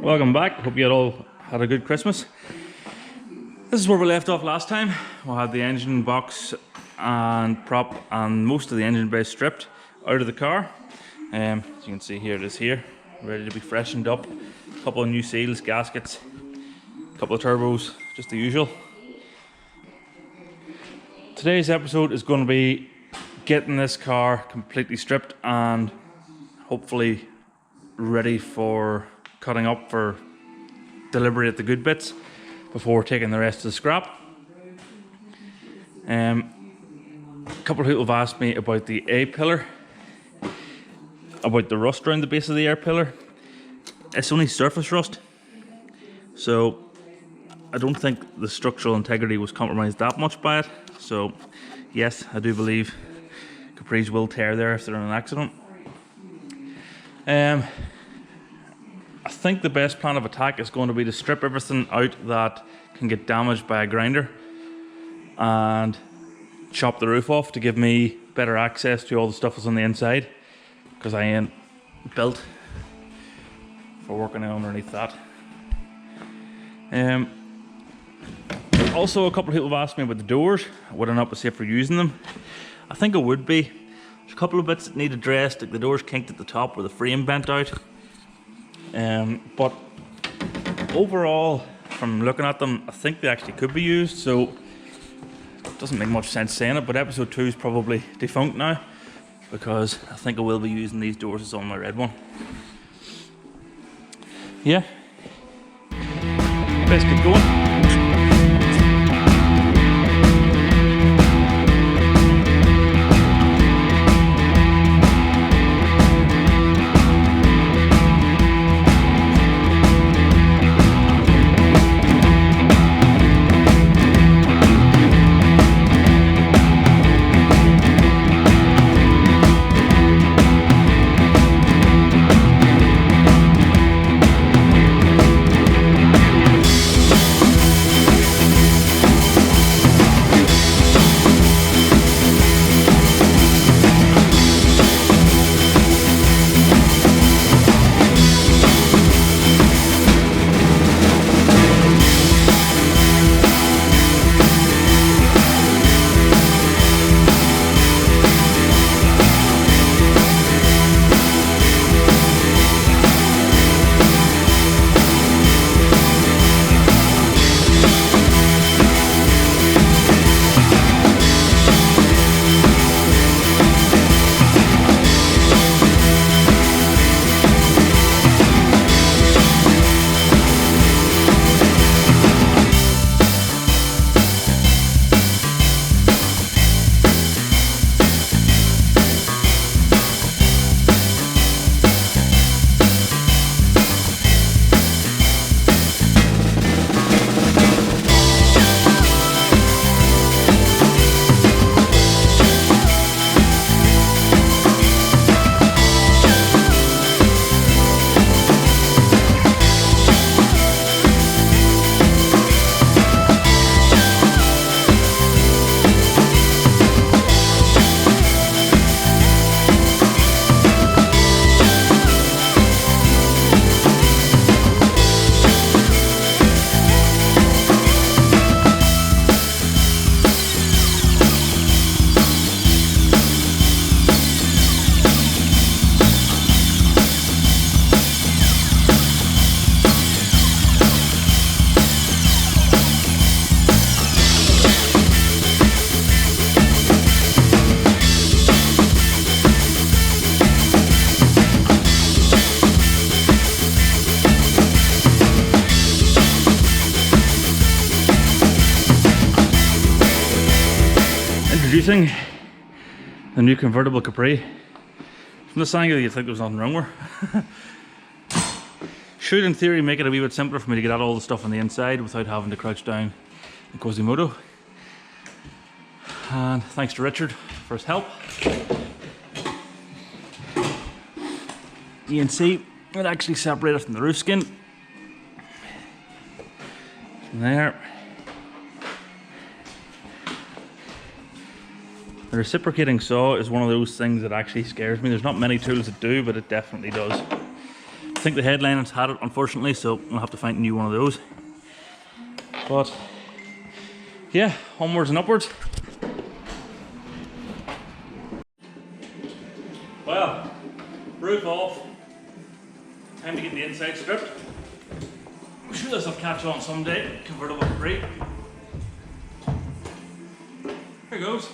Welcome back. Hope you all had a good Christmas. This is where we left off last time. We had the engine box and prop and most of the engine bay stripped out of the car. As you can see here, it is here, ready to be freshened up. A couple of new seals, gaskets, a couple of turbos, just the usual. Today's episode is going to be getting this car completely stripped and hopefully ready for cutting up for delivery at the good bits before taking the rest of the scrap. A couple of people have asked me about the A pillar, about the rust around the base of the air pillar. It's only surface rust, so I don't think the structural integrity was compromised that much by it. So yes, I do believe Capris will tear there if they're in an accident. I think the best plan of attack is going to be to strip everything out that can get damaged by a grinder and chop the roof off to give me better access to all the stuff that's on the inside, because I ain't built for working underneath that. Also, a couple of people have asked me about the doors, whether or not was safe for using them. I think it would be. There's a couple of bits that need addressed, like the door's kinked at the top where the frame bent out. But overall, from looking at them, I think they actually could be used, so it doesn't make much sense saying it, but episode 2 is probably defunct now, because I think I will be using these doors as on my red one. Yeah, let's get going. Introducing the new convertible Capri. From this angle you'd think there was nothing wrong with her. Should in theory make it a wee bit simpler for me to get at all the stuff on the inside without having to crouch down the Quasimodo. And thanks to Richard for his help. You can see it actually separated from the roof skin. From there. The reciprocating saw is one of those things that actually scares me. There's not many tools that do, but it definitely does. think the headliners had it, unfortunately, so I'll have to find a new one of those. But yeah, onwards and upwards. Well, roof off. Time to get the inside stripped. I'm sure this will catch on someday. Convertible Capri. Here goes.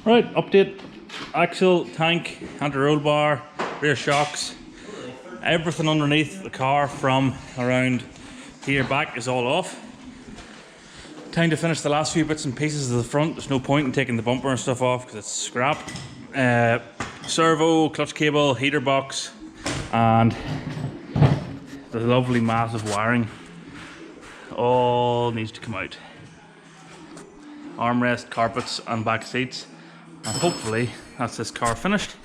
Right, update. Axle, tank, anti-roll bar, rear shocks, everything underneath the car from around here back is all off. Time to finish the last few bits and pieces of the front. There's no point in taking the bumper and stuff off because it's scrap. Servo, clutch cable, heater box, and the lovely massive wiring all needs to come out. Armrest, carpets and back seats, and hopefully that's this car finished.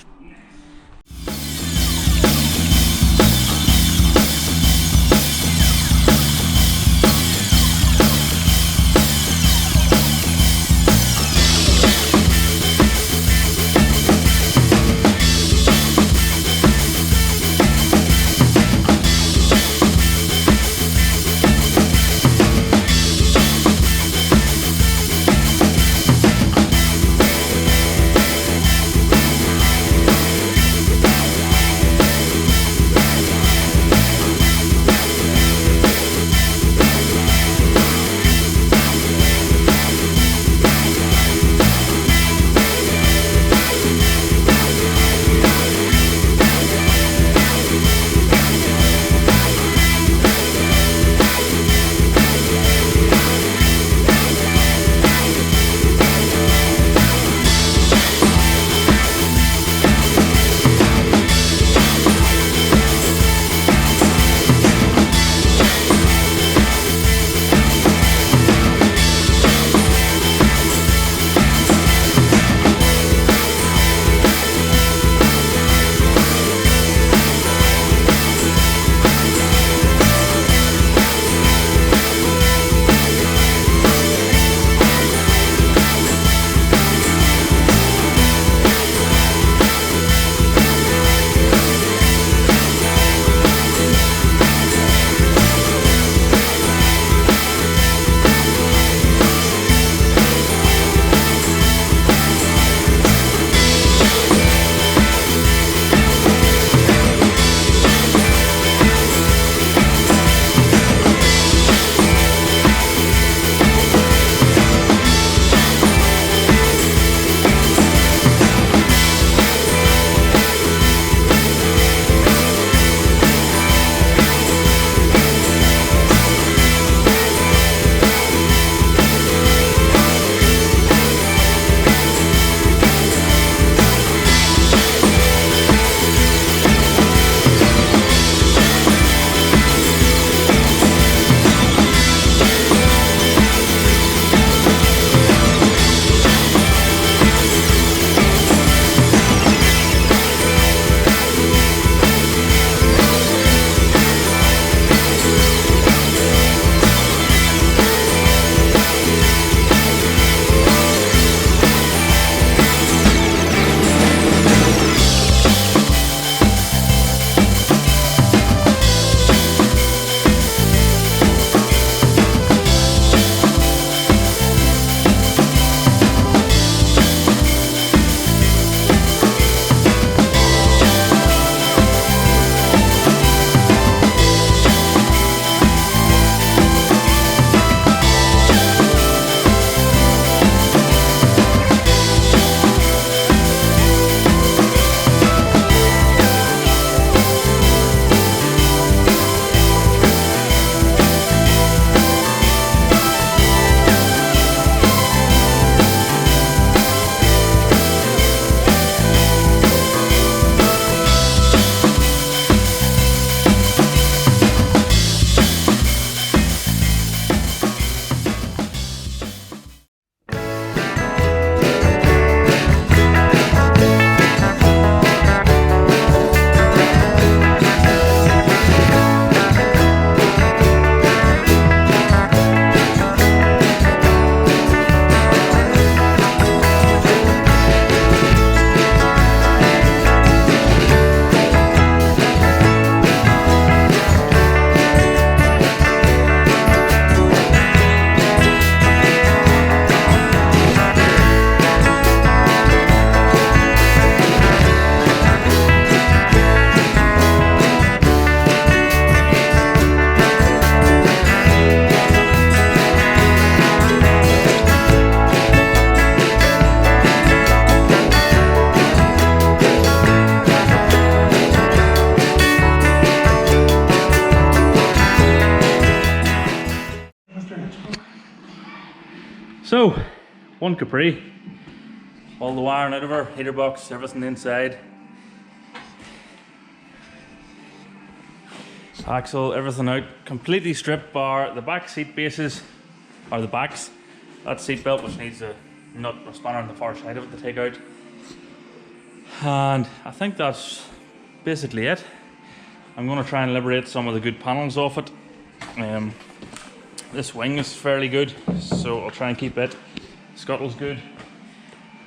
one Capri. All the wiring out of her, heater box, everything inside. Axle, everything out, completely stripped bar the back seat bases, or the backs. That seat belt which needs a nut or spanner on the far side of it to take out. And I think that's basically it. I'm going to try and liberate some of the good panels off it. This wing is fairly good, so I'll try and keep it. Scuttle's good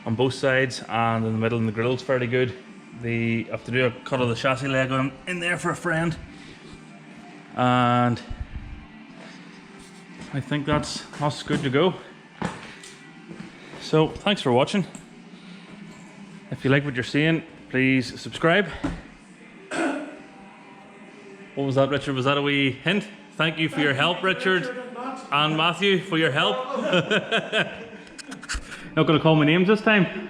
on both sides, and in the middle, and the grill's fairly good. I have to do a cut of the chassis leg on in there for a friend. And I think that's good to go. So thanks for watching. If you like what you're seeing, please subscribe. What was that, Richard? Was that a wee hint? Thank you for your help, Richard and Matthew, for your help. Not going to call my names this time.